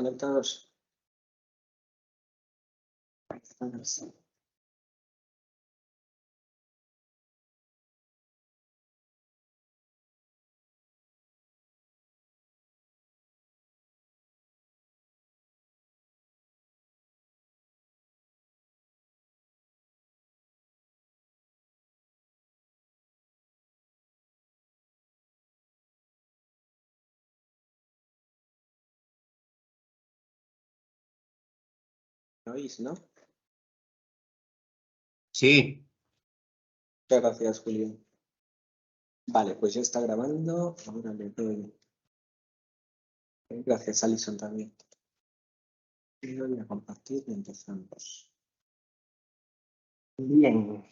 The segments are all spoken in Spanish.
conectados? ¿Me oís, no? Sí. Muchas gracias, Julio. Vale, pues ya está grabando. Ahora le doy. Gracias, Alison, también. Y voy a compartir y empezamos. Bien.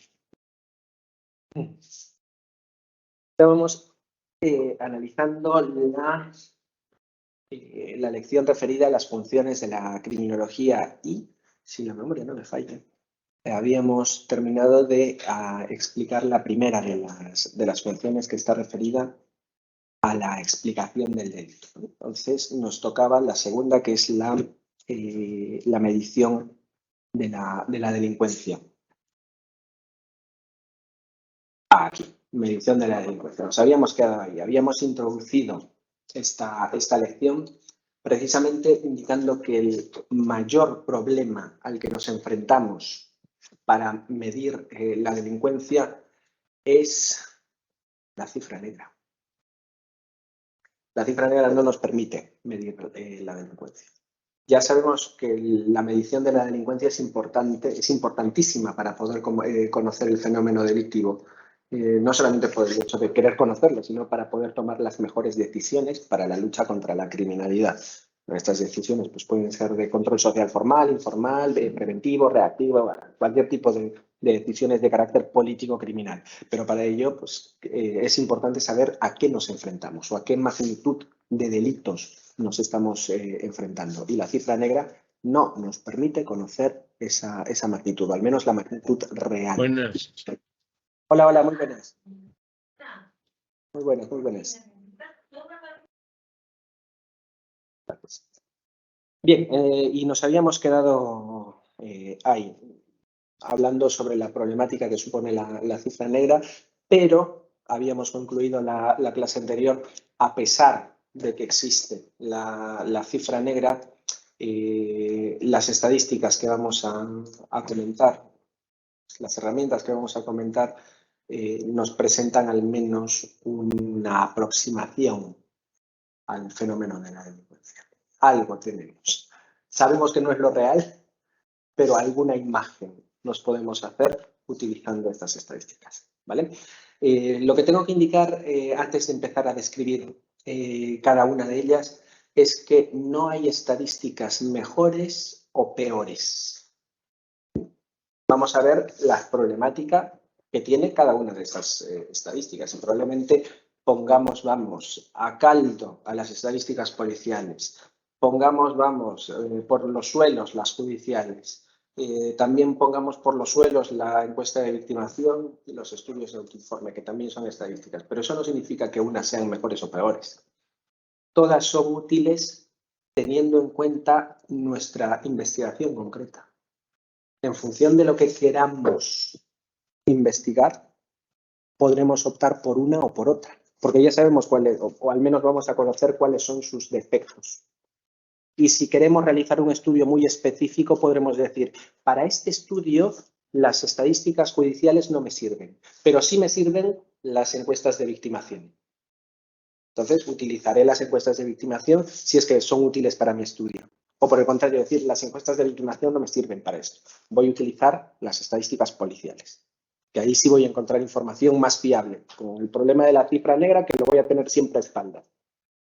Estábamos analizando la lección referida a las funciones de la criminología y, si la memoria no me falla, habíamos terminado de explicar la primera de las funciones, que está referida a la explicación del delito. Entonces nos tocaba la segunda, que es la medición de la delincuencia. Aquí, medición de la delincuencia. Nos habíamos quedado ahí, habíamos introducido esta lección precisamente indicando que el mayor problema al que nos enfrentamos para medir la delincuencia es la cifra negra. La cifra negra no nos permite medir la delincuencia. Ya sabemos que la medición de la delincuencia es importantísima para poder conocer el fenómeno delictivo. No solamente por el hecho de querer conocerlo, sino para poder tomar las mejores decisiones para la lucha contra la criminalidad. Estas decisiones pues, pueden ser de control social formal, informal, preventivo, reactivo, cualquier tipo de decisiones de carácter político-criminal. Pero para ello pues, es importante saber a qué nos enfrentamos o a qué magnitud de delitos nos estamos enfrentando. Y la cifra negra no nos permite conocer esa magnitud, o al menos la magnitud real. Buenas. Hola, hola, muy buenas. Muy buenas, muy buenas. Bien, y nos habíamos quedado ahí, hablando sobre la problemática que supone la cifra negra, pero habíamos concluido la clase anterior, a pesar de que existe la cifra negra, las estadísticas que vamos a comentar, las herramientas que vamos a comentar, nos presentan al menos una aproximación al fenómeno de la delincuencia. Algo tenemos. Sabemos que no es lo real, pero alguna imagen nos podemos hacer utilizando estas estadísticas, ¿vale? Lo que tengo que indicar antes de empezar a describir cada una de ellas es que no hay estadísticas mejores o peores. Vamos a ver la problemática que tiene cada una de esas estadísticas. Y probablemente pongamos, a caldo a las estadísticas policiales, pongamos, por los suelos las judiciales, también pongamos por los suelos la encuesta de victimación y los estudios de autoinforme, que también son estadísticas. Pero eso no significa que unas sean mejores o peores. Todas son útiles teniendo en cuenta nuestra investigación concreta. En función de lo que queramos investigar, podremos optar por una o por otra, porque ya sabemos cuáles, o al menos vamos a conocer cuáles son sus defectos. Y si queremos realizar un estudio muy específico, podremos decir, para este estudio las estadísticas judiciales no me sirven, pero sí me sirven las encuestas de victimación. Entonces, utilizaré las encuestas de victimación si es que son útiles para mi estudio. O por el contrario, decir, las encuestas de victimación no me sirven para esto. Voy a utilizar las estadísticas policiales, que ahí sí voy a encontrar información más fiable, con el problema de la cifra negra que lo voy a tener siempre a espaldas.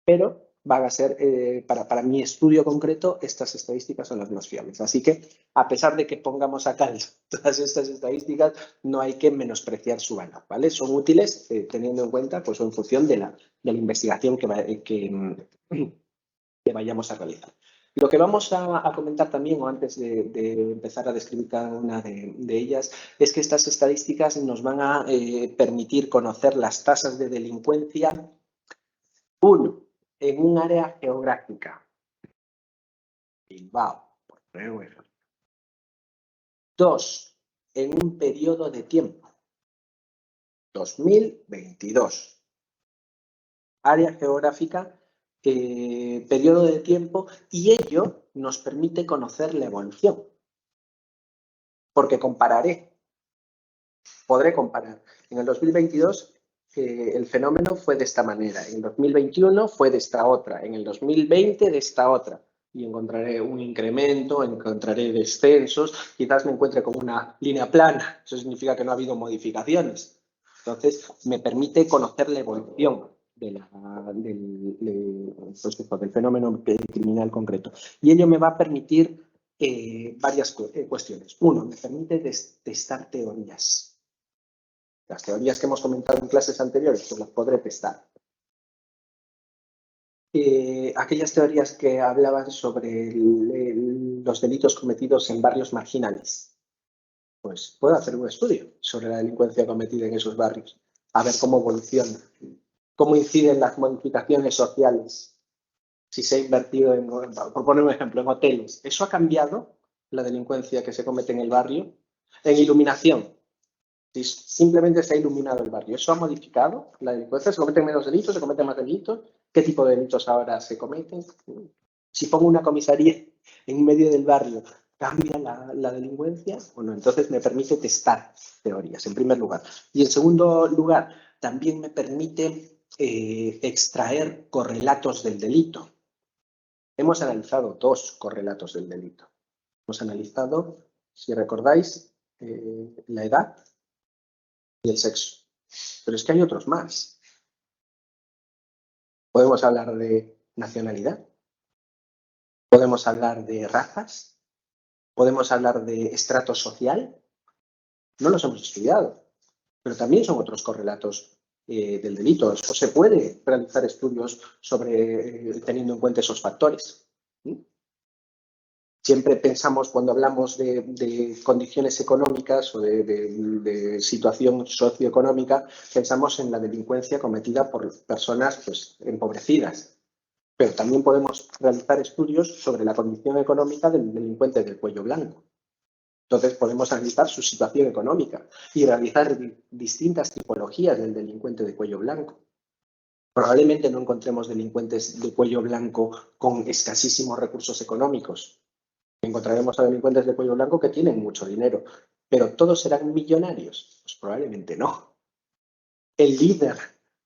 Pero van a ser, para mi estudio concreto, estas estadísticas son las más fiables. Así que, a pesar de que pongamos a caldo todas estas estadísticas, no hay que menospreciar su valor, ¿vale? Son útiles teniendo en cuenta, pues, en función de la investigación que vayamos a realizar. Lo que vamos a comentar también, o antes de empezar a describir cada una de ellas, es que estas estadísticas nos van a permitir conocer las tasas de delincuencia, uno, en un área geográfica, Bilbao, por poner un ejemplo. 2, en un periodo de tiempo. 2022. Área geográfica, periodo de tiempo, y ello nos permite conocer la evolución. Porque podré comparar. En el 2022 el fenómeno fue de esta manera, en el 2021 fue de esta otra, en el 2020 de esta otra. Y encontraré un incremento, encontraré descensos, quizás me encuentre con una línea plana, eso significa que no ha habido modificaciones. Entonces, me permite conocer la evolución del fenómeno criminal concreto. Y ello me va a permitir varias cuestiones. Uno, me permite testar teorías. Las teorías que hemos comentado en clases anteriores, pues las podré testar. Aquellas teorías que hablaban sobre los delitos cometidos en barrios marginales. Pues puedo hacer un estudio sobre la delincuencia cometida en esos barrios, a ver cómo evoluciona, cómo inciden las modificaciones sociales, si se ha invertido en, por poner un ejemplo, en hoteles. ¿Eso ha cambiado la delincuencia que se comete en el barrio? En iluminación. Si simplemente se ha iluminado el barrio, ¿eso ha modificado la delincuencia? ¿Se cometen menos delitos? ¿Se cometen más delitos? ¿Qué tipo de delitos ahora se cometen? Si pongo una comisaría en medio del barrio, ¿cambia la delincuencia o no? Entonces me permite testar teorías, en primer lugar. Y en segundo lugar, también me permite extraer correlatos del delito. Hemos analizado 2 correlatos del delito. Hemos analizado, si recordáis, la edad y el sexo. Pero es que hay otros más. Podemos hablar de nacionalidad, podemos hablar de razas, podemos hablar de estrato social. No los hemos estudiado, pero también son otros correlatos del delito. O se puede realizar estudios sobre teniendo en cuenta esos factores. Siempre pensamos, cuando hablamos de condiciones económicas o de situación socioeconómica, pensamos en la delincuencia cometida por personas pues, empobrecidas. Pero también podemos realizar estudios sobre la condición económica del delincuente del cuello blanco. Entonces podemos analizar su situación económica y realizar distintas tipologías del delincuente de cuello blanco. Probablemente no encontremos delincuentes de cuello blanco con escasísimos recursos económicos. Encontraremos a delincuentes de cuello blanco que tienen mucho dinero, pero ¿todos serán millonarios? Pues probablemente no. El líder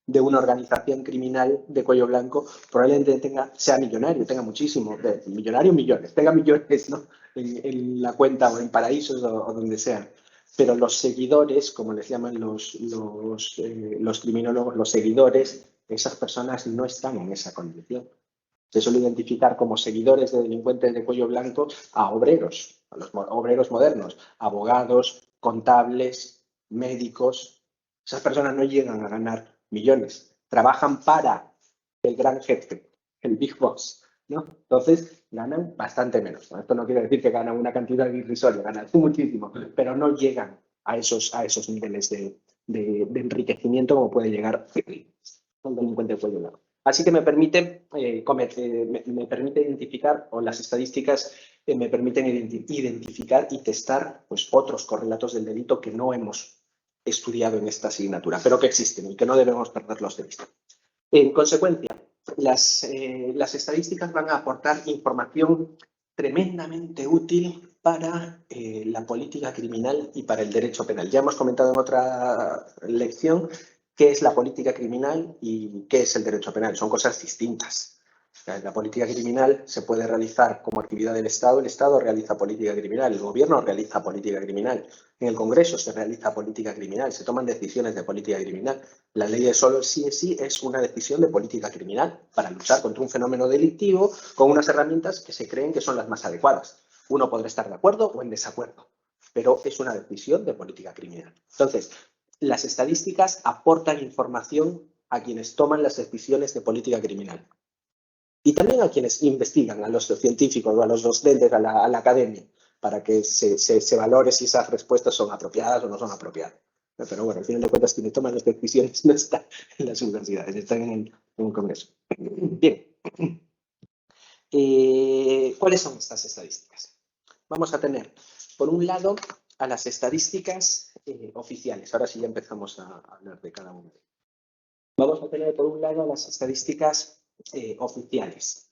de una organización criminal de cuello blanco probablemente sea millonario, tenga muchísimo, millonario, millones, tenga millones, ¿no? en la cuenta o en paraísos o donde sea. Pero los seguidores, como les llaman los criminólogos, los seguidores, esas personas no están en esa condición. Se suele identificar como seguidores de delincuentes de cuello blanco a obreros, a los obreros modernos, abogados, contables, médicos. Esas personas no llegan a ganar millones, trabajan para el gran jefe, el Big Boss, ¿no? Entonces ganan bastante menos. Esto no quiere decir que ganan una cantidad irrisoria, ganan muchísimo, pero no llegan a esos niveles de enriquecimiento como puede llegar un delincuente de cuello blanco. Así que me permite identificar, o las estadísticas me permiten identificar y testar pues, otros correlatos del delito que no hemos estudiado en esta asignatura, pero que existen y que no debemos perderlos de vista. En consecuencia, las estadísticas van a aportar información tremendamente útil para la política criminal y para el derecho penal. Ya hemos comentado en otra lección qué es la política criminal y qué es el derecho penal. Son cosas distintas. La política criminal se puede realizar como actividad del Estado. El Estado realiza política criminal, el gobierno realiza política criminal, en el Congreso se realiza política criminal, se toman decisiones de política criminal. La ley de solo sí en sí es una decisión de política criminal para luchar contra un fenómeno delictivo con unas herramientas que se creen que son las más adecuadas. Uno podrá estar de acuerdo o en desacuerdo, pero es una decisión de política criminal. Entonces, las estadísticas aportan información a quienes toman las decisiones de política criminal. Y también a quienes investigan, a los científicos o a los docentes, a la academia, para que se valore si esas respuestas son apropiadas o no son apropiadas. Pero bueno, al final de cuentas, quienes toman las decisiones no están en las universidades, están en el Congreso. Bien. ¿Cuáles son estas estadísticas? Vamos a tener, por un lado, a las estadísticas oficiales. Ahora sí ya empezamos a hablar de cada una. Vamos a tener, por un lado, las estadísticas oficiales.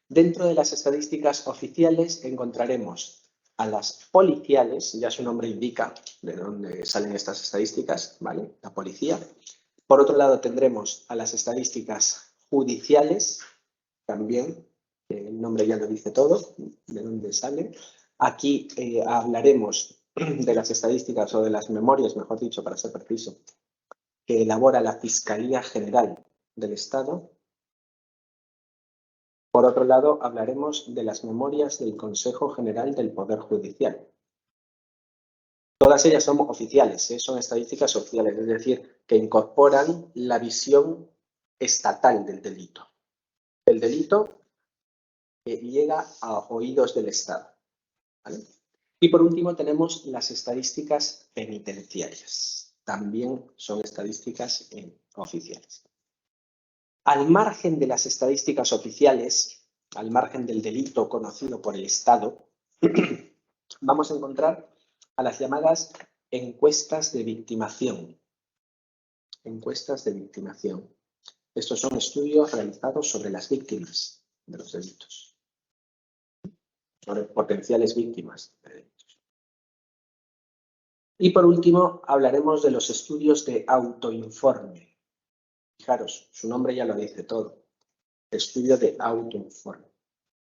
Dentro de las estadísticas oficiales encontraremos a las policiales, ya su nombre indica de dónde salen estas estadísticas, ¿vale? La policía. Por otro lado, tendremos a las estadísticas judiciales, también, el nombre ya lo dice todo, de dónde sale. Aquí hablaremos de las estadísticas o de las memorias, mejor dicho, para ser preciso, que elabora la Fiscalía General del Estado. Por otro lado, hablaremos de las memorias del Consejo General del Poder Judicial. Todas ellas son oficiales, son estadísticas oficiales, es decir, que incorporan la visión estatal del delito. El delito llega a oídos del Estado, ¿vale? Y por último tenemos las estadísticas penitenciarias. También son estadísticas oficiales. Al margen de las estadísticas oficiales, al margen del delito conocido por el Estado, vamos a encontrar a las llamadas encuestas de victimación. Encuestas de victimación. Estos son estudios realizados sobre las víctimas de los delitos, sobre potenciales víctimas de delitos. Y por último, hablaremos de los estudios de autoinforme. Fijaros, su nombre ya lo dice todo. Estudio de autoinforme.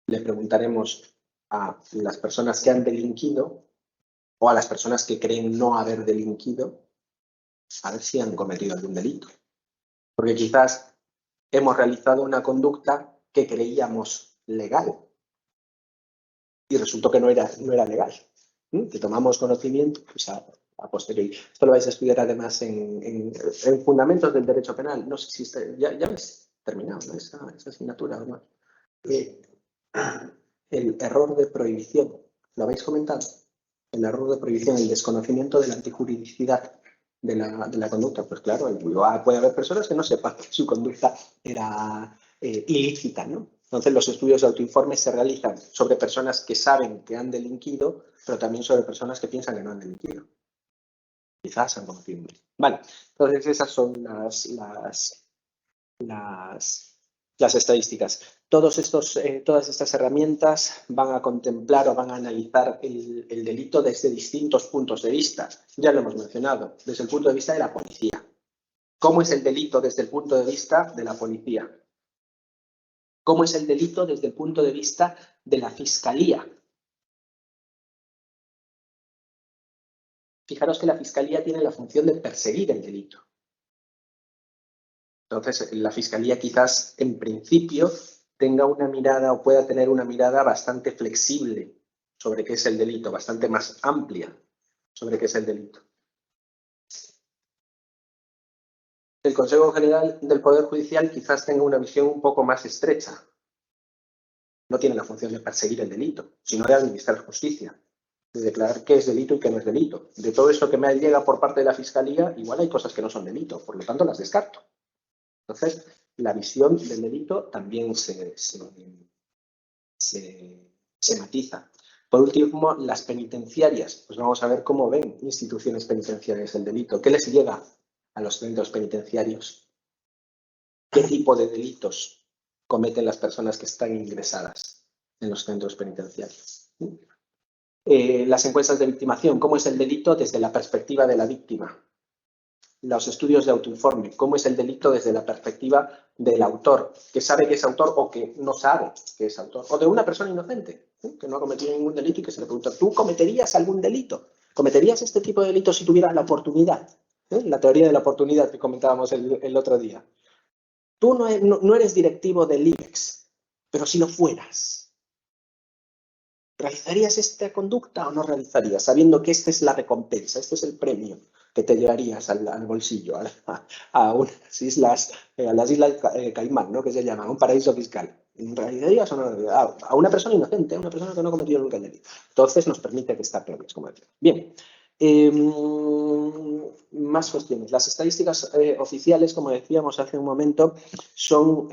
Le preguntaremos a las personas que han delinquido o a las personas que creen no haber delinquido a ver si han cometido algún delito. Porque quizás hemos realizado una conducta que creíamos legal y resultó que no era legal. Que tomamos conocimiento pues a posteriori. Esto lo vais a estudiar además en Fundamentos del Derecho Penal. No sé si ya habéis terminado, ¿no? esa asignatura, ¿no? El error de prohibición. ¿Lo habéis comentado? El error de prohibición, el desconocimiento de la antijuridicidad de la conducta. Pues claro, puede haber personas que no sepan que su conducta era ilícita, ¿no? Entonces los estudios de autoinforme se realizan sobre personas que saben que han delinquido, pero también sobre personas que piensan que no han delinquido. Quizás han cometido un delito. Vale, entonces esas son las estadísticas. Todas estas herramientas van a contemplar o van a analizar el delito desde distintos puntos de vista. Ya lo hemos mencionado, desde el punto de vista de la policía. ¿Cómo es el delito desde el punto de vista de la policía? ¿Cómo es el delito desde el punto de vista de la fiscalía? Fijaros que la fiscalía tiene la función de perseguir el delito. Entonces, la fiscalía quizás en principio tenga una mirada o pueda tener una mirada bastante flexible sobre qué es el delito, bastante más amplia sobre qué es el delito. El Consejo General del Poder Judicial quizás tenga una visión un poco más estrecha. No tiene la función de perseguir el delito, sino de administrar justicia, de declarar qué es delito y qué no es delito. De todo esto que me llega por parte de la Fiscalía, igual hay cosas que no son delito, por lo tanto las descarto. Entonces, la visión del delito también se matiza. Por último, las penitenciarias. Pues vamos a ver cómo ven instituciones penitenciarias el delito. ¿Qué les llega a los centros penitenciarios? ¿Qué tipo de delitos cometen las personas que están ingresadas en los centros penitenciarios? Las encuestas de victimación. ¿Cómo es el delito desde la perspectiva de la víctima? Los estudios de autoinforme, cómo es el delito desde la perspectiva del autor, que sabe que es autor o que no sabe que es autor, o de una persona inocente, que no ha cometido ningún delito y que se le pregunta, ¿tú cometerías algún delito? ¿Cometerías este tipo de delito si tuvieras la oportunidad? La teoría de la oportunidad que comentábamos el otro día. Tú no eres directivo del IBEX, pero si lo fueras, ¿realizarías esta conducta o no realizarías? Sabiendo que esta es la recompensa, este es el premio que te llevarías al bolsillo, a las islas Caimán, ¿no? Que se llaman un paraíso fiscal. ¿Realizarías o no? A una persona inocente, a una persona que no ha cometido nunca el delito. Entonces nos permite que está peor, como decía. Bien. Más cuestiones. Las estadísticas oficiales, como decíamos hace un momento, son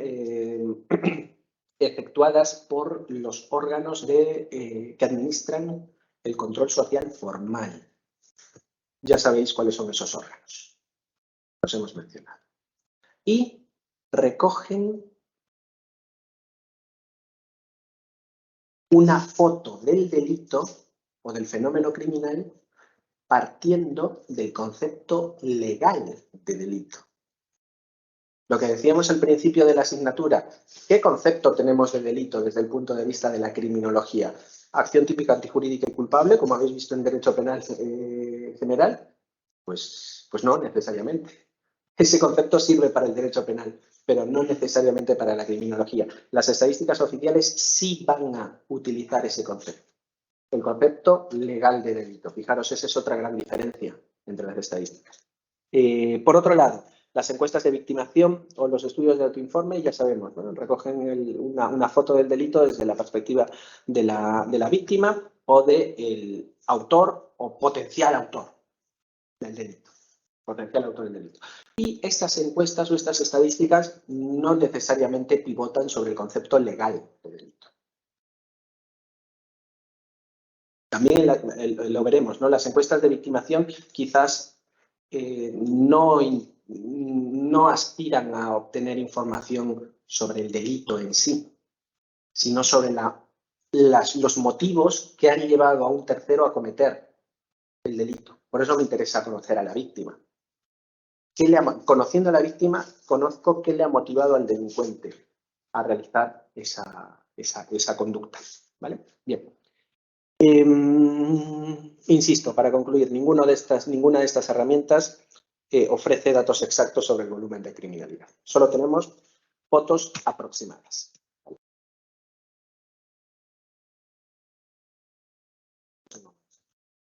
efectuadas por los órganos que administran el control social formal. Ya sabéis cuáles son esos órganos. Los hemos mencionado. Y recogen una foto del delito o del fenómeno criminal partiendo del concepto legal de delito. Lo que decíamos al principio de la asignatura, ¿qué concepto tenemos de delito desde el punto de vista de la criminología? ¿Acción típica antijurídica y culpable, como habéis visto en derecho penal general? Pues no necesariamente. Ese concepto sirve para el derecho penal, pero no necesariamente para la criminología. Las estadísticas oficiales sí van a utilizar ese concepto. El concepto legal de delito. Fijaros, esa es otra gran diferencia entre las estadísticas. Por otro lado, las encuestas de victimación o los estudios de autoinforme, ya sabemos, ¿no? Recogen una foto del delito desde la perspectiva de la víctima o del autor o potencial autor del delito. Potencial autor del delito. Y estas encuestas o estas estadísticas no necesariamente pivotan sobre el concepto legal de delito. También lo veremos, ¿no? Las encuestas de victimación quizás no aspiran a obtener información sobre el delito en sí, sino sobre los motivos que han llevado a un tercero a cometer el delito. Por eso me interesa conocer a la víctima. Conociendo a la víctima, conozco qué le ha motivado al delincuente a realizar esa conducta. ¿Vale? Bien. Insisto, para concluir, ninguna de estas herramientas ofrece datos exactos sobre el volumen de criminalidad. Solo tenemos fotos aproximadas.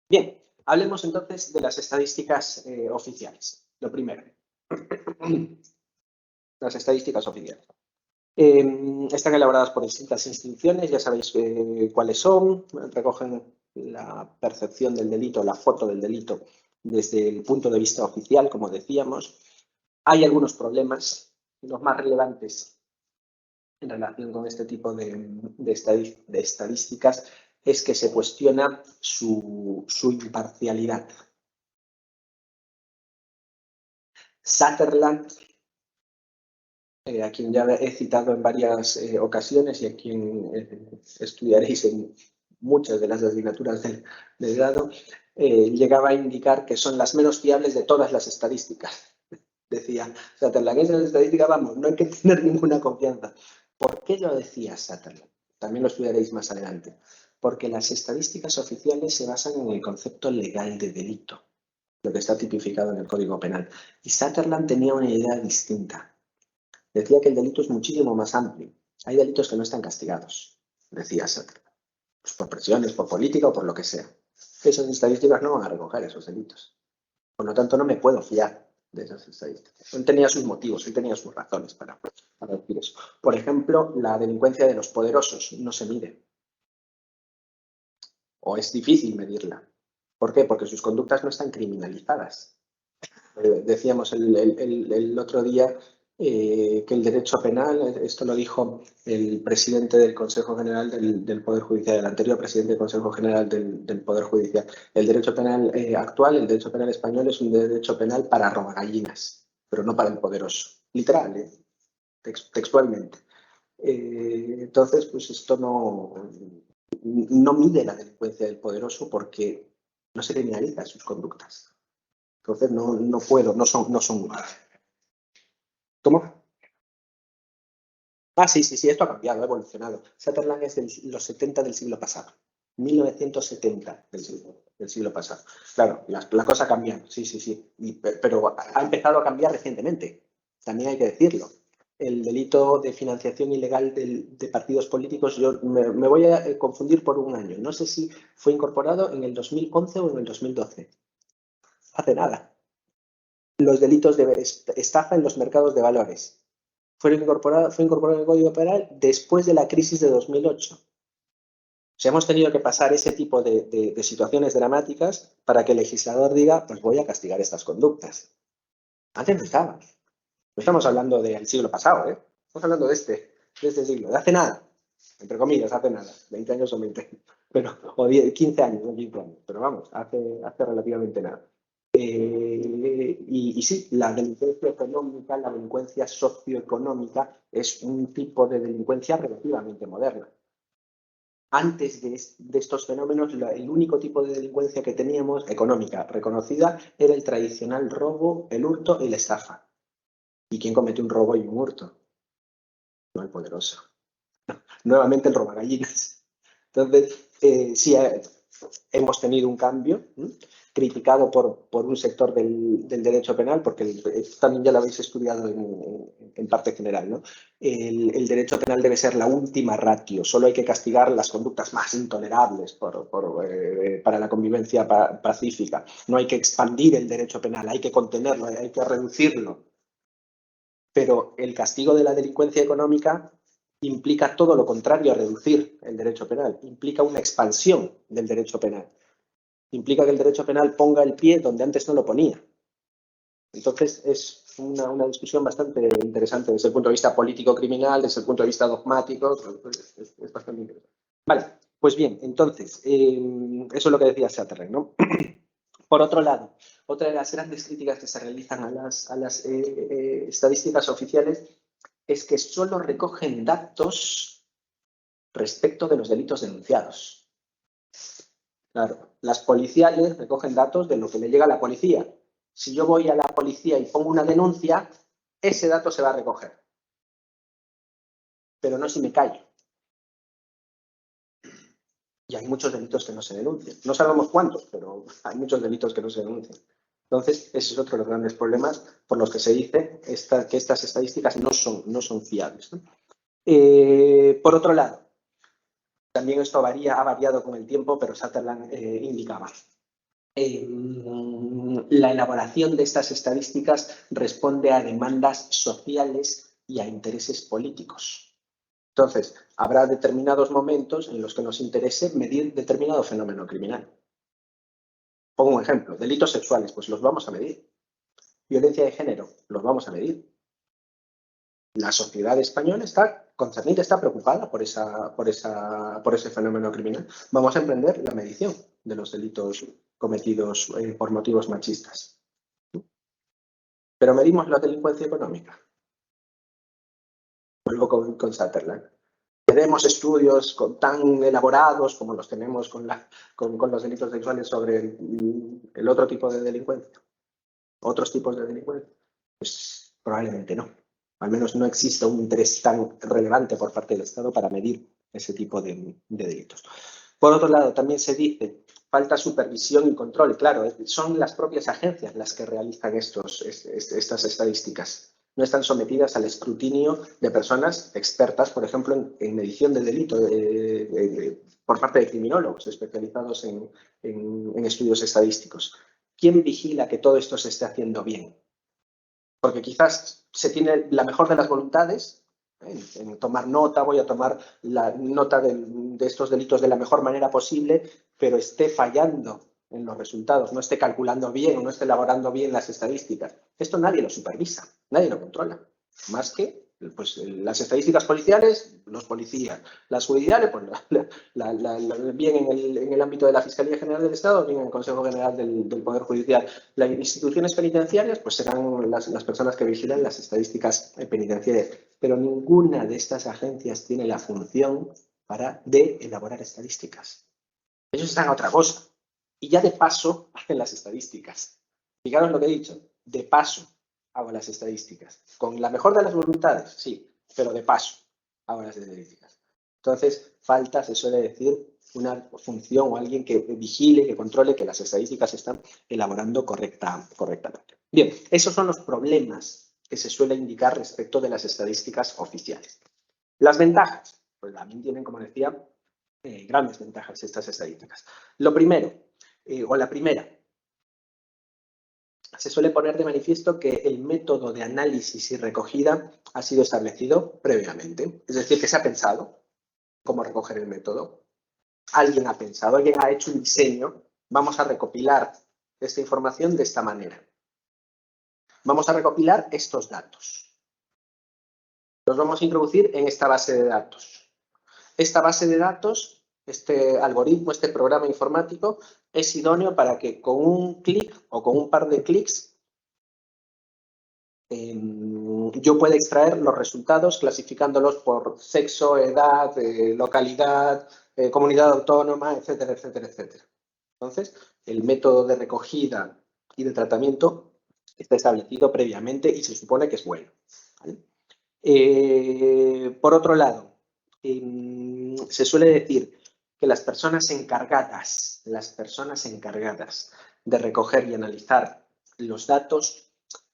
Bien, hablemos entonces de las estadísticas oficiales. Lo primero, las estadísticas oficiales. Están elaboradas por distintas instituciones, ya sabéis cuáles son, recogen la percepción del delito, la foto del delito desde el punto de vista oficial, como decíamos. Hay algunos problemas, los más relevantes en relación con este tipo de estadísticas es que se cuestiona su imparcialidad. Sutherland, a quien ya he citado en varias ocasiones y a quien estudiaréis en muchas de las asignaturas del grado, llegaba a indicar que son las menos fiables de todas las estadísticas. Decía Sutherland, esas estadísticas, vamos, no hay que tener ninguna confianza. ¿Por qué lo decía Sutherland? También lo estudiaréis más adelante. Porque las estadísticas oficiales se basan en el concepto legal de delito, lo que está tipificado en el Código Penal. Y Sutherland tenía una idea distinta. Decía que el delito es muchísimo más amplio. Hay delitos que no están castigados, decía Sutherland. Pues por presiones, por política o por lo que sea. Esas estadísticas no van a recoger esos delitos. Por lo tanto, no me puedo fiar de esas estadísticas. Él tenía sus motivos, él tenía sus razones para decir eso. Por ejemplo, la delincuencia de los poderosos no se mide. O es difícil medirla. ¿Por qué? Porque sus conductas no están criminalizadas. Decíamos el otro día que el derecho penal, esto lo dijo el presidente del Consejo General del Poder Judicial, el anterior presidente del Consejo General del Poder Judicial. El derecho penal actual, el derecho penal español, es un derecho penal para robagallinas, pero no para el poderoso. Literal, textualmente. Entonces, pues esto no mide la delincuencia del poderoso porque no se criminaliza sus conductas. Entonces no puedo, no son útiles. ¿Cómo? Sí, esto ha cambiado, ha evolucionado. Sutherland es de los 70 del siglo pasado. 1970 del siglo pasado. Claro, la cosa ha cambiado, sí. Pero ha empezado a cambiar recientemente. También hay que decirlo. El delito de financiación ilegal de partidos políticos, yo me voy a confundir por un año. No sé si fue incorporado en el 2011 o en el 2012. Hace nada. Los delitos de estafa en los mercados de valores. Fue incorporado en el Código Penal después de la crisis de 2008. O sea, hemos tenido que pasar ese tipo de situaciones dramáticas para que el legislador diga, pues voy a castigar estas conductas. Antes no estaba. No estamos hablando del siglo pasado, ¿eh? Estamos hablando de este siglo, de hace nada. Entre comillas, hace nada, 20 años o 20 años, pero, o 10, 15 años, no 15 años, pero vamos, hace relativamente nada. Y sí, la delincuencia económica, la delincuencia socioeconómica es un tipo de delincuencia relativamente moderna. Antes de estos fenómenos, el único tipo de delincuencia que teníamos, económica, reconocida, era el tradicional robo, el hurto y la estafa. ¿Y quién comete un robo y un hurto? No el poderoso. Nuevamente el robagallinas. Entonces, sí, hemos tenido un cambio criticado por un sector del derecho penal, porque también ya lo habéis estudiado en parte general, ¿no? El derecho penal debe ser la última ratio, solo hay que castigar las conductas más intolerables para la convivencia pacífica. No hay que expandir el derecho penal, hay que contenerlo, hay que reducirlo. Pero el castigo de la delincuencia económica implica todo lo contrario a reducir el derecho penal, implica una expansión del derecho penal, implica que el derecho penal ponga el pie donde antes no lo ponía. Entonces es una discusión bastante interesante desde el punto de vista político-criminal, desde el punto de vista dogmático, es bastante interesante. Vale, pues bien, entonces, eso es lo que decía Sutherland, ¿no? Por otro lado, otra de las grandes críticas que se realizan a las estadísticas oficiales es que solo recogen datos respecto de los delitos denunciados. Claro, las policiales recogen datos de lo que le llega a la policía. Si yo voy a la policía y pongo una denuncia, ese dato se va a recoger. Pero no si me callo. Y hay muchos delitos que no se denuncian. No sabemos cuántos, pero hay muchos delitos que no se denuncian. Entonces, ese es otro de los grandes problemas por los que se dice que estas estadísticas no son fiables, ¿no? Por otro lado, también esto ha variado con el tiempo, pero Sutherland indicaba. La elaboración de estas estadísticas responde a demandas sociales y a intereses políticos. Entonces, habrá determinados momentos en los que nos interese medir determinado fenómeno criminal. Pongo un ejemplo, delitos sexuales, pues los vamos a medir. Violencia de género, los vamos a medir. La sociedad española está concernida, está preocupada por ese fenómeno criminal. Vamos a emprender la medición de los delitos cometidos por motivos machistas. Pero medimos la delincuencia económica. Vuelvo con Sutherland. Tenemos estudios tan elaborados como los tenemos con los delitos sexuales sobre el otro tipo de delincuencia, otros tipos de delincuencia. Pues probablemente no. Al menos no existe un interés tan relevante por parte del Estado para medir ese tipo de delitos. Por otro lado, también se dice falta supervisión y control. Claro, son las propias agencias las que realizan estas estadísticas. No están sometidas al escrutinio de personas expertas, por ejemplo, en medición de delito por parte de criminólogos especializados en estudios estadísticos. ¿Quién vigila que todo esto se esté haciendo bien? Porque quizás se tiene la mejor de las voluntades en tomar nota, voy a tomar la nota de estos delitos de la mejor manera posible, pero esté fallando en los resultados, no esté calculando bien o no esté elaborando bien las estadísticas. Esto nadie lo supervisa, nadie lo controla, más que pues, las estadísticas policiales, los policías, las judiciales, pues, bien en el ámbito de la Fiscalía General del Estado, bien en el Consejo General del Poder Judicial. Las instituciones penitenciarias pues, serán las personas que vigilan las estadísticas penitenciarias, pero ninguna de estas agencias tiene la función de elaborar estadísticas. Ellos están a otra cosa. Y ya de paso hacen las estadísticas. Fijaros lo que he dicho, de paso hago las estadísticas. Con la mejor de las voluntades, sí, pero de paso hago las estadísticas. Entonces, falta, se suele decir, una función o alguien que vigile, que controle que las estadísticas se están elaborando correctamente. Bien, esos son los problemas que se suele indicar respecto de las estadísticas oficiales. Las ventajas, pues también tienen, como decía, grandes ventajas estas estadísticas. Lo primero, o la primera, se suele poner de manifiesto que el método de análisis y recogida ha sido establecido previamente. Es decir, que se ha pensado cómo recoger el método. Alguien ha pensado, alguien ha hecho un diseño. Vamos a recopilar esta información de esta manera. Vamos a recopilar estos datos. Los vamos a introducir en esta base de datos. Esta base de datos, este algoritmo, este programa informático, es idóneo para que con un clic o con un par de clics yo pueda extraer los resultados clasificándolos por sexo, edad, localidad, comunidad autónoma, etcétera, etcétera, etcétera. Entonces, el método de recogida y de tratamiento está establecido previamente y se supone que es bueno, ¿vale? Por otro lado, se suele decir que las personas encargadas de recoger y analizar los datos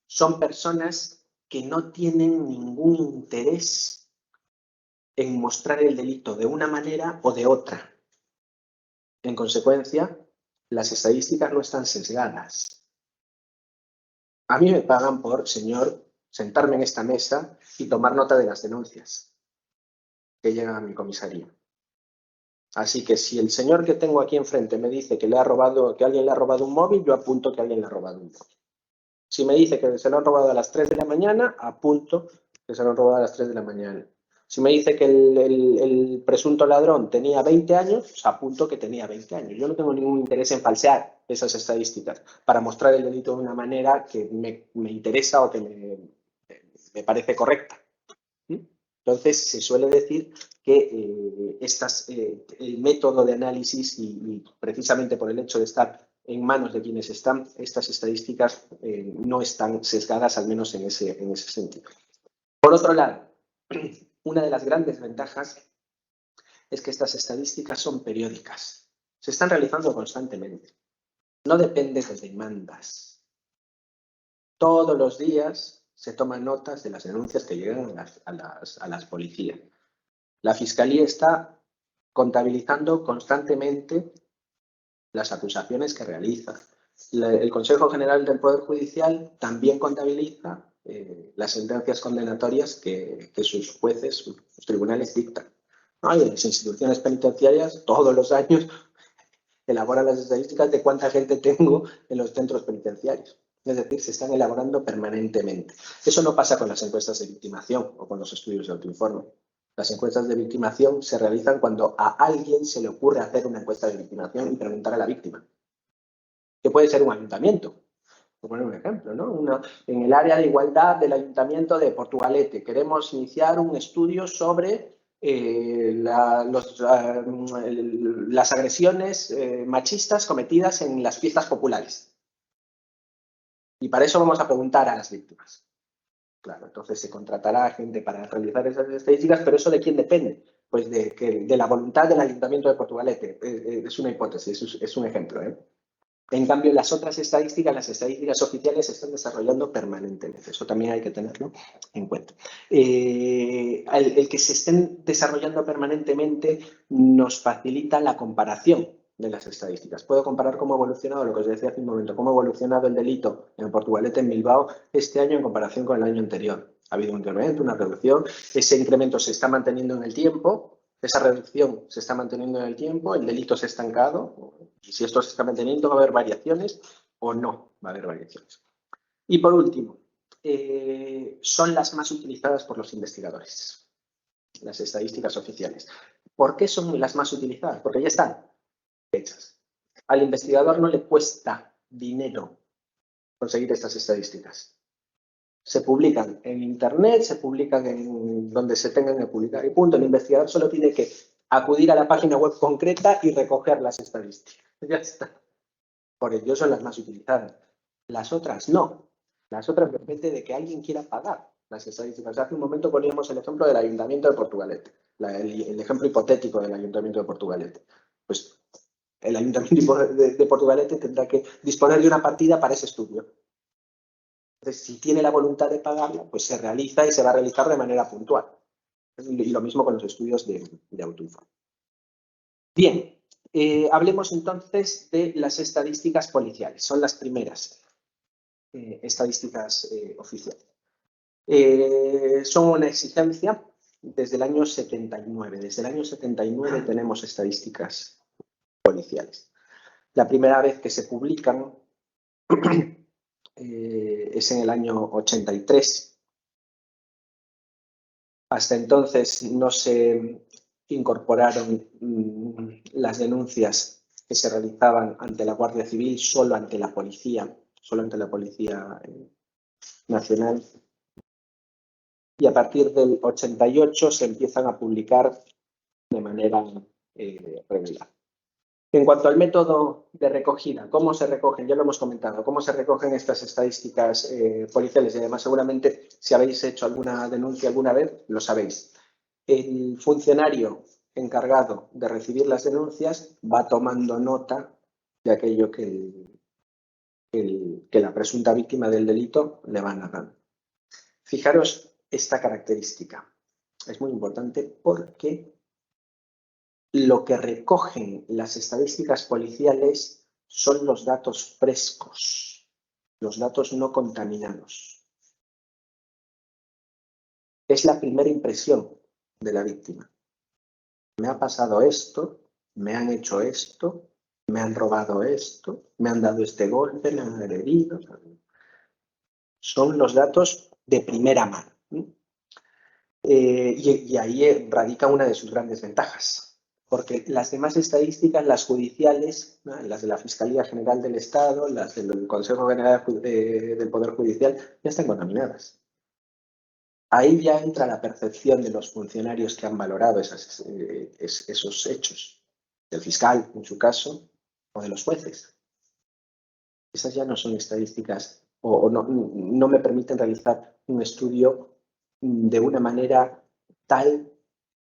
son personas que no tienen ningún interés en mostrar el delito de una manera o de otra. En consecuencia, las estadísticas no están sesgadas. A mí me pagan por, señor, sentarme en esta mesa y tomar nota de las denuncias que llegan a mi comisaría. Así que si el señor que tengo aquí enfrente me dice que alguien le ha robado un móvil, yo apunto que alguien le ha robado un móvil. Si me dice que se lo han robado a las 3 de la mañana, apunto que se lo han robado a las 3 de la mañana. Si me dice que el presunto ladrón tenía 20 años, pues apunto que tenía 20 años. Yo no tengo ningún interés en falsear esas estadísticas para mostrar el delito de una manera que me interesa o que me parece correcta. Entonces, se suele decir que el método de análisis y precisamente por el hecho de estar en manos de quienes están, estas estadísticas no están sesgadas, al menos en ese sentido. Por otro lado, una de las grandes ventajas es que estas estadísticas son periódicas. Se están realizando constantemente. No depende de demandas. Todos los días se toman notas de las denuncias que llegan a las policías. La Fiscalía está contabilizando constantemente las acusaciones que realiza. El Consejo General del Poder Judicial también contabiliza las sentencias condenatorias que sus jueces, sus tribunales dictan. ¿No? Y las instituciones penitenciarias todos los años elaboran las estadísticas de cuánta gente tengo en los centros penitenciarios. Es decir, se están elaborando permanentemente. Eso no pasa con las encuestas de victimación o con los estudios de autoinforme. Las encuestas de victimación se realizan cuando a alguien se le ocurre hacer una encuesta de victimación y preguntar a la víctima. Que puede ser un ayuntamiento. Por poner un ejemplo, ¿no? En el área de igualdad del Ayuntamiento de Portugalete queremos iniciar un estudio sobre las agresiones machistas cometidas en las fiestas populares. Y para eso vamos a preguntar a las víctimas. Claro, entonces se contratará a gente para realizar esas estadísticas, pero ¿eso de quién depende? Pues de la voluntad del Ayuntamiento de Portugalete. Es una hipótesis, es un ejemplo, ¿eh? En cambio, las otras estadísticas, las estadísticas oficiales, se están desarrollando permanentemente. Eso también hay que tenerlo en cuenta. El que se estén desarrollando permanentemente nos facilita la comparación de las estadísticas. Puedo comparar cómo ha evolucionado, lo que os decía hace un momento, cómo ha evolucionado el delito en Portugalete, en Bilbao, este año en comparación con el año anterior. Ha habido un incremento, una reducción. Ese incremento se está manteniendo en el tiempo. Esa reducción se está manteniendo en el tiempo, el delito se ha estancado, y si esto se está manteniendo va a haber variaciones o no va a haber variaciones. Y por último, son las más utilizadas por los investigadores, las estadísticas oficiales. ¿Por qué son las más utilizadas? Porque ya están hechas. Al investigador no le cuesta dinero conseguir estas estadísticas. Se publican en Internet, se publican en donde se tengan que publicar y punto. El investigador solo tiene que acudir a la página web concreta y recoger las estadísticas. Ya está. Por ello son las más utilizadas. Las otras no. Las otras depende de que alguien quiera pagar las estadísticas. Hace un momento poníamos el ejemplo del Ayuntamiento de Portugalete, el ejemplo hipotético del Ayuntamiento de Portugalete. Pues el Ayuntamiento de Portugalete tendrá que disponer de una partida para ese estudio. Entonces, si tiene la voluntad de pagarla, pues se realiza y se va a realizar de manera puntual. Y lo mismo con los estudios de autoinforme. Bien, hablemos entonces de las estadísticas policiales. Son las primeras estadísticas oficiales. Son una exigencia desde el año 79. Desde el año 79 tenemos estadísticas policiales. La primera vez que se publican es en el año 83. Hasta entonces no se incorporaron las denuncias que se realizaban ante la Guardia Civil solo ante la Policía Nacional. Y a partir del 88 se empiezan a publicar de manera regular. En cuanto al método de recogida, ¿cómo se recogen? Ya lo hemos comentado, ¿cómo se recogen estas estadísticas policiales? Y además, seguramente, si habéis hecho alguna denuncia alguna vez, lo sabéis. El funcionario encargado de recibir las denuncias va tomando nota de aquello que la presunta víctima del delito le va narrando. Fijaros esta característica. Es muy importante porque lo que recogen las estadísticas policiales son los datos frescos, los datos no contaminados. Es la primera impresión de la víctima. Me ha pasado esto, me han hecho esto, me han robado esto, me han dado este golpe, me han agredido. Son los datos de primera mano. Y ahí radica una de sus grandes ventajas. Porque las demás estadísticas, las judiciales, ¿no? Las de la Fiscalía General del Estado, las del Consejo General del Poder Judicial, ya están contaminadas. Ahí ya entra la percepción de los funcionarios que han valorado esos hechos, del fiscal, en su caso, o de los jueces. Esas ya no son estadísticas o no me permiten realizar un estudio de una manera tal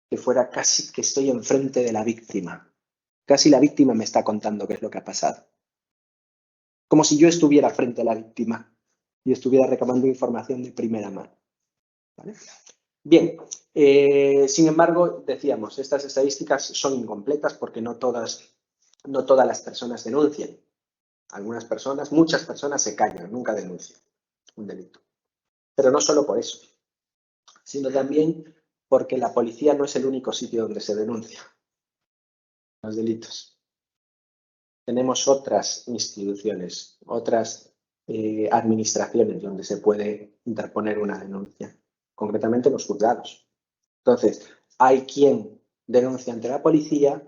que fuera casi que estoy enfrente de la víctima. Casi la víctima me está contando qué es lo que ha pasado. Como si yo estuviera frente a la víctima y estuviera recabando información de primera mano. ¿Vale? Bien, sin embargo, decíamos, estas estadísticas son incompletas porque no todas las personas denuncian. Algunas personas, muchas personas se callan, nunca denuncian un delito. Pero no solo por eso, sino también porque la policía no es el único sitio donde se denuncia los delitos. Tenemos otras instituciones, otras administraciones donde se puede interponer una denuncia, concretamente los juzgados. Entonces, hay quien denuncia ante la policía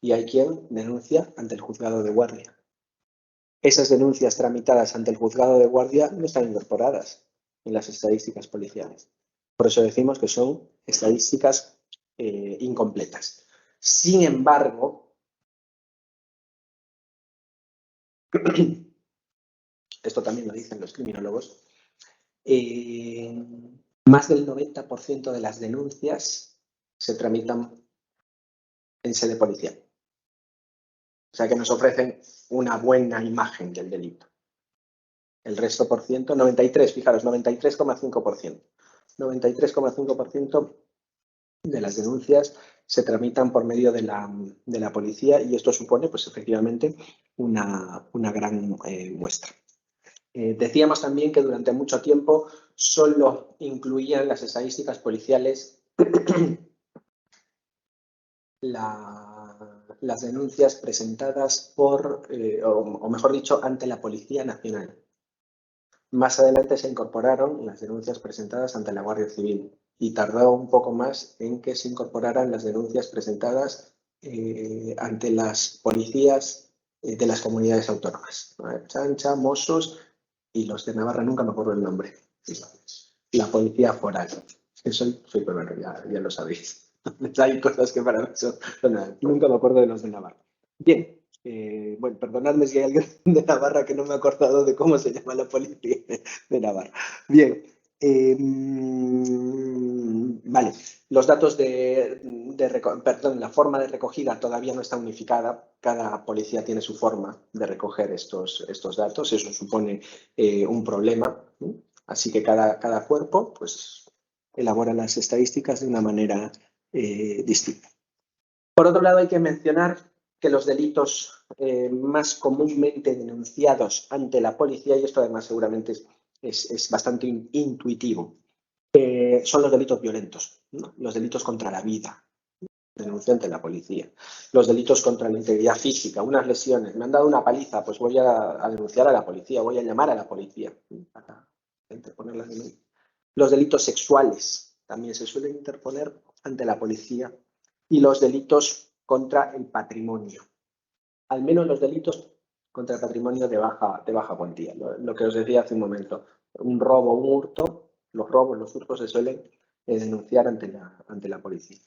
y hay quien denuncia ante el juzgado de guardia. Esas denuncias tramitadas ante el juzgado de guardia no están incorporadas en las estadísticas policiales. Por eso decimos que son estadísticas incompletas. Sin embargo, esto también lo dicen los criminólogos, más del 90% de las denuncias se tramitan en sede policial. O sea que nos ofrecen una buena imagen del delito. El resto por ciento, 93, fijaros, 93,5%. 93,5% de las denuncias se tramitan por medio de la policía y esto supone, pues efectivamente, una gran muestra. Decíamos también que durante mucho tiempo solo incluían las estadísticas policiales las denuncias presentadas o mejor dicho, ante la Policía Nacional. Más adelante se incorporaron las denuncias presentadas ante la Guardia Civil y tardó un poco más en que se incorporaran las denuncias presentadas ante las policías de las comunidades autónomas. Chancha, Mossos y los de Navarra, nunca me acuerdo el nombre. La policía foral. Soy peruano, ya lo sabéis. Hay cosas que para mí son... Nunca me acuerdo de los de Navarra. Bien. Bueno, perdonadme si hay alguien de Navarra que no me ha acordado de cómo se llama la policía de Navarra. Bien, vale. Los datos la forma de recogida todavía no está unificada. Cada policía tiene su forma de recoger estos datos. Eso supone un problema. Así que cada cuerpo pues, elabora las estadísticas de una manera distinta. Por otro lado, hay que mencionar que los delitos más comúnmente denunciados ante la policía, y esto además seguramente es bastante intuitivo, son los delitos violentos, ¿no? Los delitos contra la vida, denuncia ante la policía. Los delitos contra la integridad física, unas lesiones, me han dado una paliza, pues voy a denunciar a la policía, voy a llamar a la policía para interponer la denuncia. Los delitos sexuales también se suelen interponer ante la policía y los delitos contra el patrimonio. Al menos los delitos contra el patrimonio de baja cuantía. Lo que os decía hace un momento. Un robo, un hurto, los robos, los hurtos se suelen denunciar ante la policía.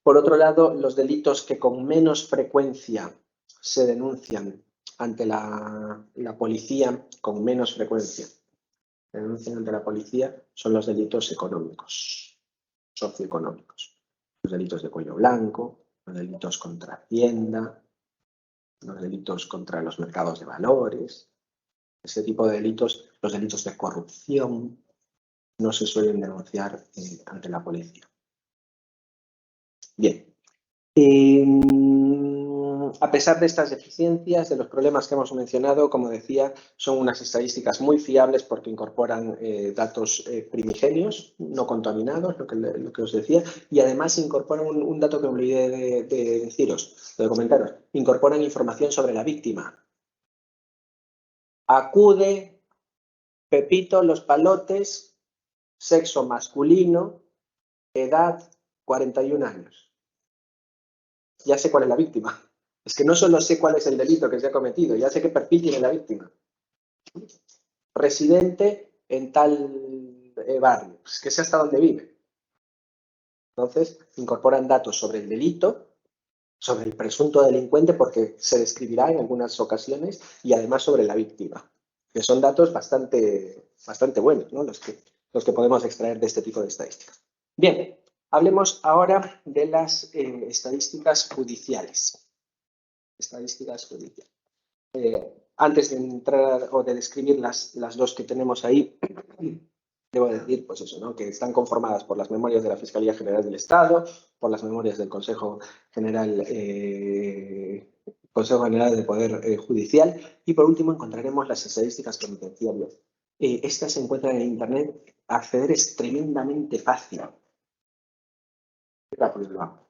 Por otro lado, los delitos que con menos frecuencia se denuncian ante la policía, con menos frecuencia se denuncian ante la policía, son los delitos económicos, socioeconómicos. Los delitos de cuello blanco, los delitos contra Hacienda, los delitos contra los mercados de valores. Ese tipo de delitos, los delitos de corrupción, no se suelen denunciar ante la policía. Bien. A pesar de estas deficiencias, de los problemas que hemos mencionado, como decía, son unas estadísticas muy fiables porque incorporan datos primigenios, no contaminados, lo que os decía, y además incorporan un dato que me olvidé de deciros, de comentaros, incorporan información sobre la víctima. Acude Pepito Los Palotes, sexo masculino, edad 41 años. Ya sé cuál es la víctima. Es que no solo sé cuál es el delito que se ha cometido, ya sé qué perfil tiene la víctima. Residente en tal barrio, es que sé hasta dónde vive. Entonces, incorporan datos sobre el delito, sobre el presunto delincuente, porque se describirá en algunas ocasiones, y además sobre la víctima, que son datos bastante buenos, ¿no? los que podemos extraer de este tipo de estadísticas. Bien, hablemos ahora de las estadísticas judiciales. Estadísticas judiciales. Antes de entrar o de describir las dos que tenemos ahí, debo decir, pues eso, ¿no? Que están conformadas por las memorias de la Fiscalía General del Estado, por las memorias del Consejo General del Poder Judicial, y por último encontraremos las estadísticas penitenciarias. Estas se encuentran en Internet. Acceder es tremendamente fácil. Rápido lo hago.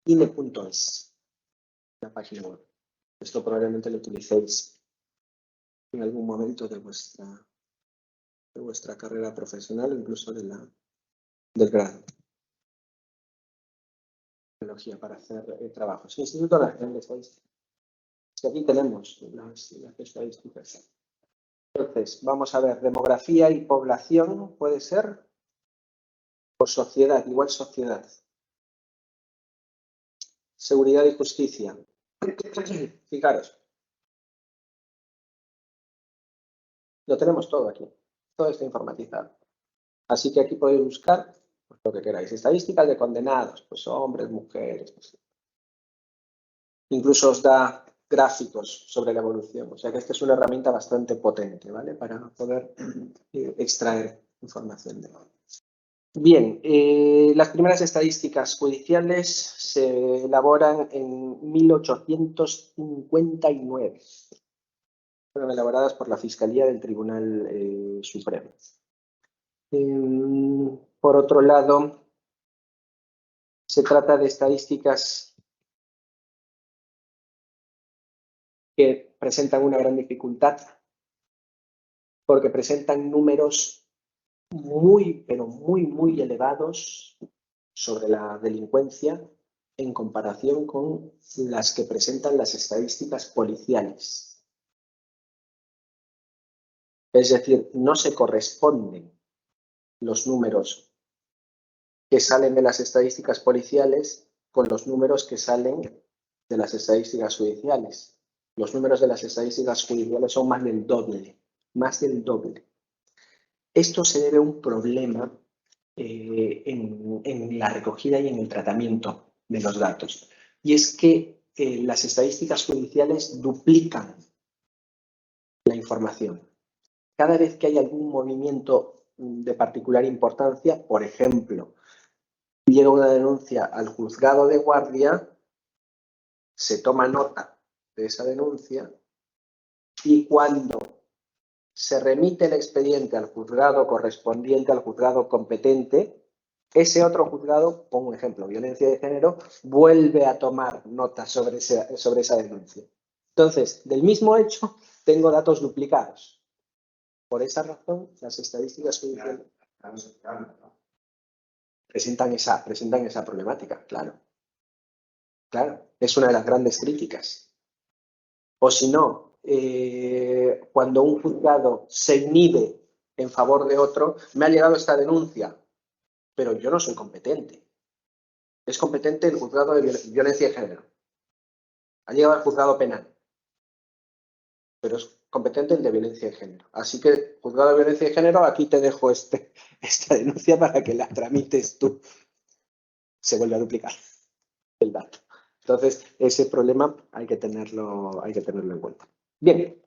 INE.es, la página web. Esto probablemente lo utilicéis en algún momento de vuestra carrera profesional, incluso del grado. Tecnología para hacer trabajos. Instituto Nacional de Estadística. Aquí tenemos las estadísticas. Entonces, vamos a ver, demografía y población puede ser, o sociedad, igual sociedad. Seguridad y justicia. Fijaros. Lo tenemos todo aquí. Todo está informatizado. Así que aquí podéis buscar pues, lo que queráis. Estadísticas de condenados, pues hombres, mujeres. Pues. Incluso os da gráficos sobre la evolución. O sea que esta es una herramienta bastante potente, ¿vale? Para poder extraer información de ella. Bien, las primeras estadísticas judiciales se elaboran en 1859. Fueron elaboradas por la Fiscalía del Tribunal Supremo. Por otro lado, se trata de estadísticas que presentan una gran dificultad porque presentan números muy, pero muy elevados sobre la delincuencia en comparación con las que presentan las estadísticas policiales. Es decir, no se corresponden los números que salen de las estadísticas policiales con los números que salen de las estadísticas judiciales. Los números de las estadísticas judiciales son más del doble, más del doble. Esto se debe a un problema en la recogida y en el tratamiento de los datos. Y es que las estadísticas judiciales duplican la información. Cada vez que hay algún movimiento de particular importancia, por ejemplo, llega una denuncia al juzgado de guardia, se toma nota de esa denuncia y cuando se remite el expediente al juzgado correspondiente, al juzgado competente, ese otro juzgado, pongo un ejemplo, violencia de género, vuelve a tomar nota sobre esa denuncia. Entonces, del mismo hecho, tengo datos duplicados. Por esa razón, las estadísticas judiciales presentan esa problemática, claro. Claro, es una de las grandes críticas. O si no, cuando un juzgado se inhibe en favor de otro, me ha llegado esta denuncia, pero yo no soy competente. Es competente el juzgado de violencia de género. Ha llegado al juzgado penal, pero es competente el de violencia de género. Así que, juzgado de violencia de género, aquí te dejo esta denuncia para que la tramites tú. Se vuelve a duplicar el dato. Entonces, ese problema hay que tenerlo en cuenta. Bien.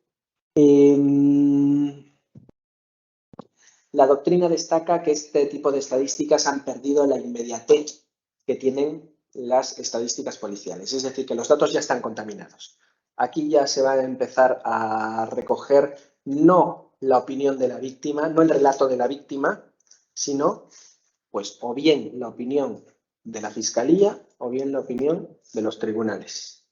La doctrina destaca que este tipo de estadísticas han perdido la inmediatez que tienen las estadísticas policiales, es decir, que los datos ya están contaminados. Aquí ya se va a empezar a recoger no la opinión de la víctima, no el relato de la víctima, sino, pues, o bien la opinión de la Fiscalía o bien la opinión de los tribunales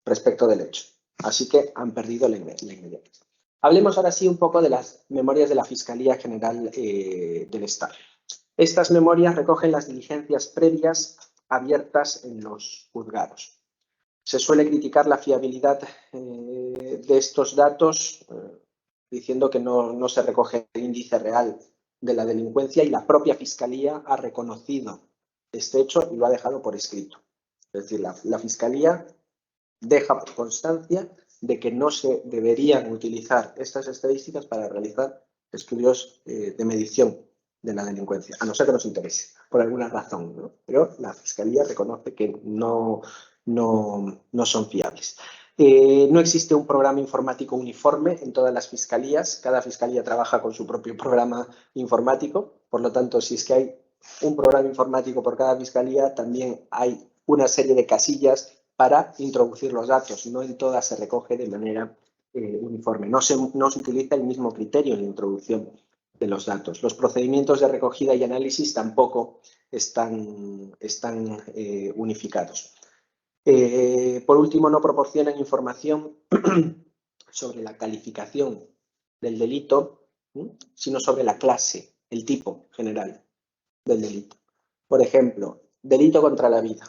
respecto del hecho. Así que han perdido la inmediatez. Hablemos ahora sí un poco de las memorias de la Fiscalía General del Estado. Estas memorias recogen las diligencias previas abiertas en los juzgados. Se suele criticar la fiabilidad de estos datos diciendo que no se recoge el índice real de la delincuencia y la propia Fiscalía ha reconocido este hecho y lo ha dejado por escrito. Es decir, la Fiscalía deja por constancia de que no se deberían utilizar estas estadísticas para realizar estudios de medición de la delincuencia, a no ser que nos interese, por alguna razón, ¿no? Pero la Fiscalía reconoce que no son fiables. No existe un programa informático uniforme en todas las fiscalías, cada fiscalía trabaja con su propio programa informático, por lo tanto, si es que hay un programa informático por cada fiscalía, también hay una serie de casillas para introducir los datos, no en todas se recoge de manera uniforme, no se utiliza el mismo criterio en la introducción de los datos. Los procedimientos de recogida y análisis tampoco están unificados. Por último, no proporcionan información sobre la calificación del delito, sino sobre la clase, el tipo general del delito. Por ejemplo, delito contra la vida.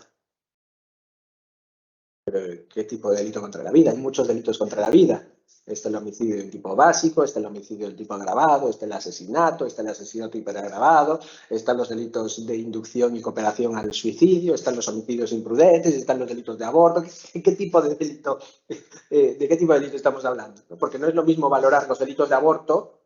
Pero, ¿qué tipo de delito contra la vida? Hay muchos delitos contra la vida. Este es el homicidio del tipo básico, este es el homicidio del tipo agravado, este es el asesinato, este es el asesinato hiperagravado, están los delitos de inducción y cooperación al suicidio, están los homicidios imprudentes, están los delitos de aborto. ¿De qué tipo de delito estamos hablando? Porque no es lo mismo valorar los delitos de aborto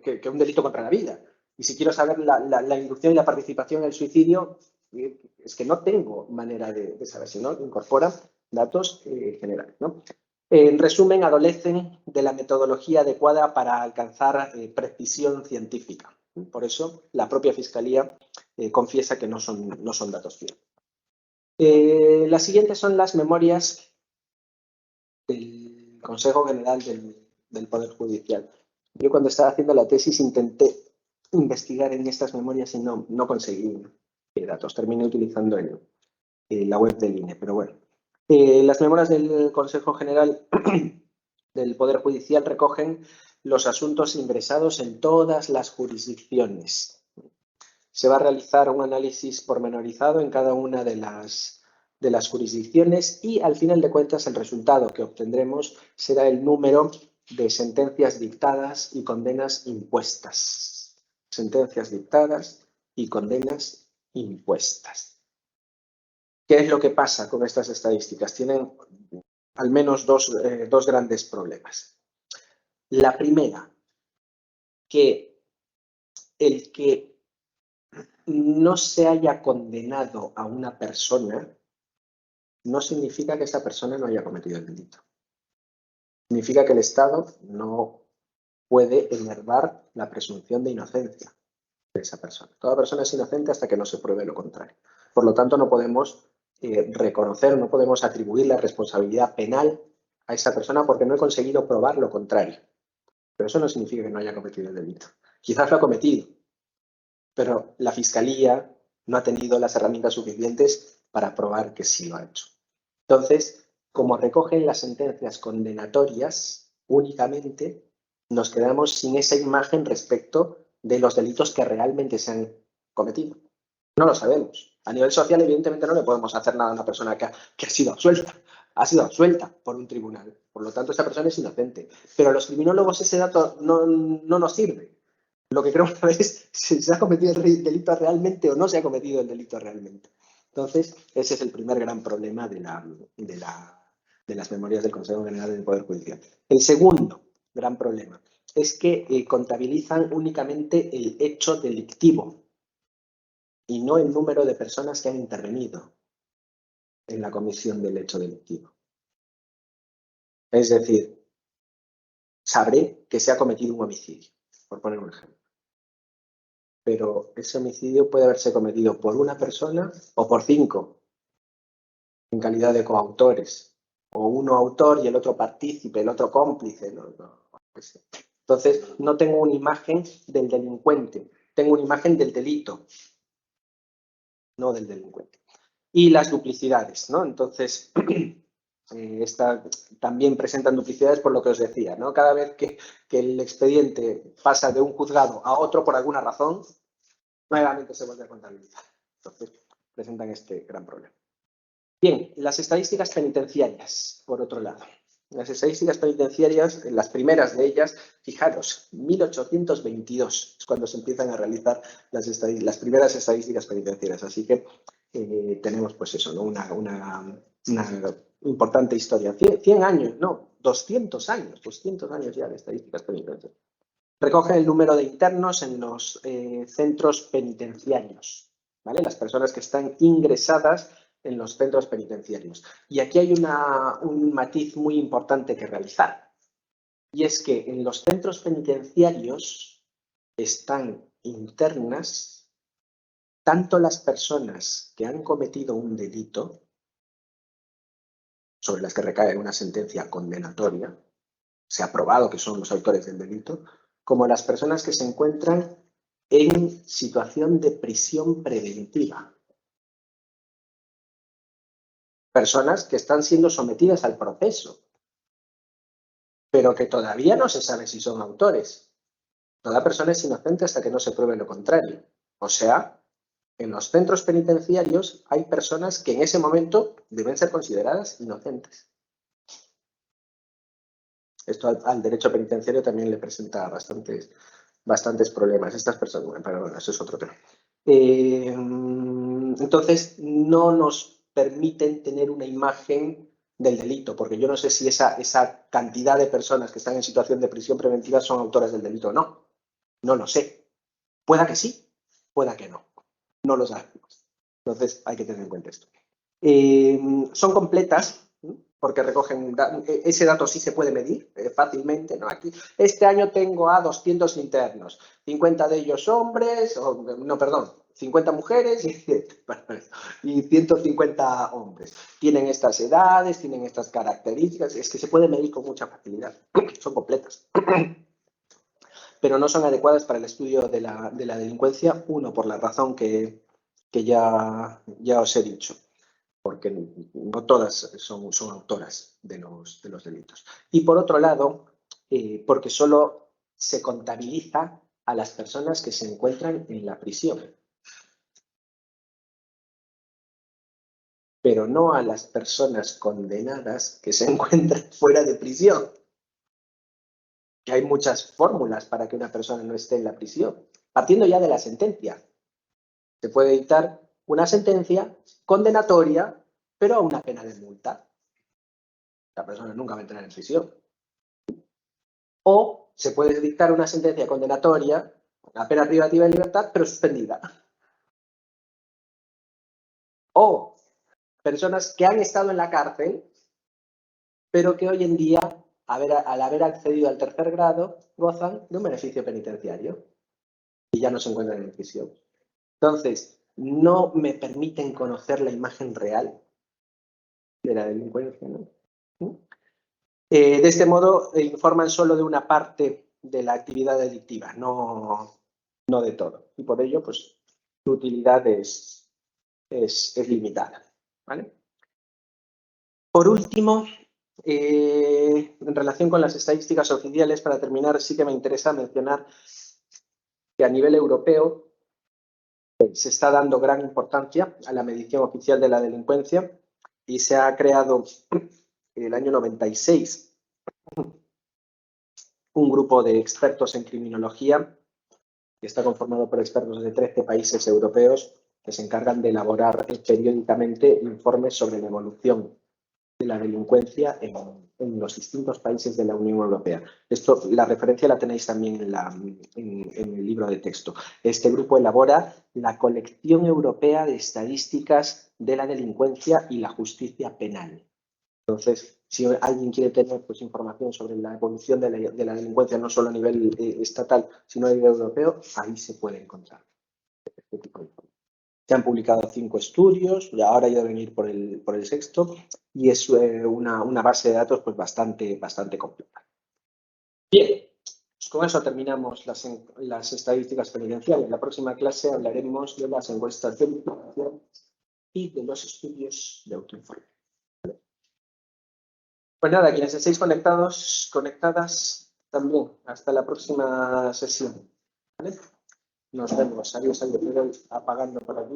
que un delito contra la vida. Y si quiero saber la inducción y la participación en el suicidio, es que no tengo manera de saber, si no incorpora datos generales, ¿no? En resumen, adolecen de la metodología adecuada para alcanzar precisión científica. Por eso, la propia Fiscalía confiesa que no son datos fiables. Las siguientes son las memorias del Consejo General del Poder Judicial. Yo cuando estaba haciendo la tesis intenté investigar en estas memorias y no conseguí datos. Terminé utilizando la web del INE, pero bueno. Las memorias del Consejo General del Poder Judicial recogen los asuntos ingresados en todas las jurisdicciones. Se va a realizar un análisis pormenorizado en cada una de las jurisdicciones y, al final de cuentas, el resultado que obtendremos será el número de sentencias dictadas y condenas impuestas. Sentencias dictadas y condenas impuestas. ¿Qué es lo que pasa con estas estadísticas? Tienen al menos dos grandes problemas. La primera, que el que no se haya condenado a una persona no significa que esa persona no haya cometido el delito. Significa que el Estado no puede enervar la presunción de inocencia de esa persona. Toda persona es inocente hasta que no se pruebe lo contrario. Por lo tanto, no podemos reconocer, no podemos atribuir la responsabilidad penal a esa persona porque no he conseguido probar lo contrario. Pero eso no significa que no haya cometido el delito. Quizás lo ha cometido, pero la Fiscalía no ha tenido las herramientas suficientes para probar que sí lo ha hecho. Entonces, como recogen las sentencias condenatorias únicamente, nos quedamos sin esa imagen respecto de los delitos que realmente se han cometido. No lo sabemos. A nivel social, evidentemente, no le podemos hacer nada a una persona que ha sido absuelta. Ha sido absuelta por un tribunal. Por lo tanto, esa persona es inocente. Pero a los criminólogos ese dato no nos sirve. Lo que queremos saber es si se ha cometido el delito realmente o no se ha cometido el delito realmente. Entonces, ese es el primer gran problema de las memorias del Consejo General del Poder Judicial. El segundo gran problema es que contabilizan únicamente el hecho delictivo y no el número de personas que han intervenido en la comisión del hecho delictivo. Es decir, sabré que se ha cometido un homicidio, por poner un ejemplo. Pero ese homicidio puede haberse cometido por una persona o por 5, en calidad de coautores, o uno autor y el otro partícipe, el otro cómplice. Entonces, no tengo una imagen del delincuente, tengo una imagen del delito, no del delincuente. Y las duplicidades, ¿no? Entonces, también presentan duplicidades por lo que os decía, ¿no? Cada vez que el expediente pasa de un juzgado a otro por alguna razón, nuevamente se vuelve a contabilizar. Entonces, presentan este gran problema. Bien, las estadísticas penitenciarias, por otro lado. Las estadísticas penitenciarias, las primeras de ellas, fijaros, 1822 es cuando se empiezan a realizar las primeras estadísticas penitenciarias. Así que tenemos, pues eso, ¿no? una importante historia. 100 años, no, 200 años ya de estadísticas penitenciarias. Recogen el número de internos en los centros penitenciarios, ¿vale? Las personas que están ingresadas en los centros penitenciarios. Y aquí hay un matiz muy importante que realizar. Y es que en los centros penitenciarios están internas tanto las personas que han cometido un delito, sobre las que recae una sentencia condenatoria, se ha probado que son los autores del delito, como las personas que se encuentran en situación de prisión preventiva. Personas que están siendo sometidas al proceso, pero que todavía no se sabe si son autores. Toda persona es inocente hasta que no se pruebe lo contrario. O sea, en los centros penitenciarios hay personas que en ese momento deben ser consideradas inocentes. Esto al derecho penitenciario también le presenta bastantes problemas. Estas personas, pero bueno, eso es otro tema. Entonces, no nos permiten tener una imagen del delito, porque yo no sé si esa cantidad de personas que están en situación de prisión preventiva son autores del delito o no. No lo sé. Pueda que sí, pueda que no. No lo sabemos. Entonces, hay que tener en cuenta esto. Son completas, porque recogen, ese dato sí se puede medir fácilmente, ¿no? Aquí, este año tengo a 200 internos, 50 de ellos hombres, 50 mujeres y 150 hombres. Tienen estas edades, tienen estas características, es que se puede medir con mucha facilidad, son completas. Pero no son adecuadas para el estudio de la delincuencia, uno, por la razón que ya os he dicho, porque no todas son autoras de los delitos. Y por otro lado, porque solo se contabiliza a las personas que se encuentran en la prisión, pero no a las personas condenadas que se encuentran fuera de prisión. Que hay muchas fórmulas para que una persona no esté en la prisión. Partiendo ya de la sentencia, se puede dictar una sentencia condenatoria, pero a una pena de multa. La persona nunca va a entrar en prisión. O se puede dictar una sentencia condenatoria, una pena privativa de libertad, pero suspendida. O personas que han estado en la cárcel, pero que hoy en día, al haber accedido al tercer grado, gozan de un beneficio penitenciario y ya no se encuentran en prisión. Entonces, no me permiten conocer la imagen real de la delincuencia, ¿no? De este modo, informan solo de una parte de la actividad delictiva, no de todo. Y por ello, pues, su utilidad es limitada, ¿vale? Por último, En relación con las estadísticas oficiales, para terminar, sí que me interesa mencionar que a nivel europeo se está dando gran importancia a la medición oficial de la delincuencia y se ha creado en el año 96 un grupo de expertos en criminología que está conformado por expertos de 13 países europeos que se encargan de elaborar periódicamente informes sobre la evolución de la delincuencia en los distintos países de la Unión Europea. Esto, la referencia la tenéis también en el libro de texto. Este grupo elabora la colección europea de estadísticas de la delincuencia y la justicia penal. Entonces, si alguien quiere tener pues, información sobre la evolución de la delincuencia, no solo a nivel estatal, sino a nivel europeo, ahí se puede encontrar este tipo de información. Se han publicado 5 estudios, y ahora ya deben ir por el sexto, y es una base de datos pues, bastante completa. Bien, pues con eso terminamos las estadísticas penitenciales. En la próxima clase hablaremos de las encuestas de vinculación y de los estudios de autoinforme. Pues nada, quienes estéis conectadas, también. Hasta la próxima sesión. ¿Vale? Nos vemos. Adiós, apagando por aquí.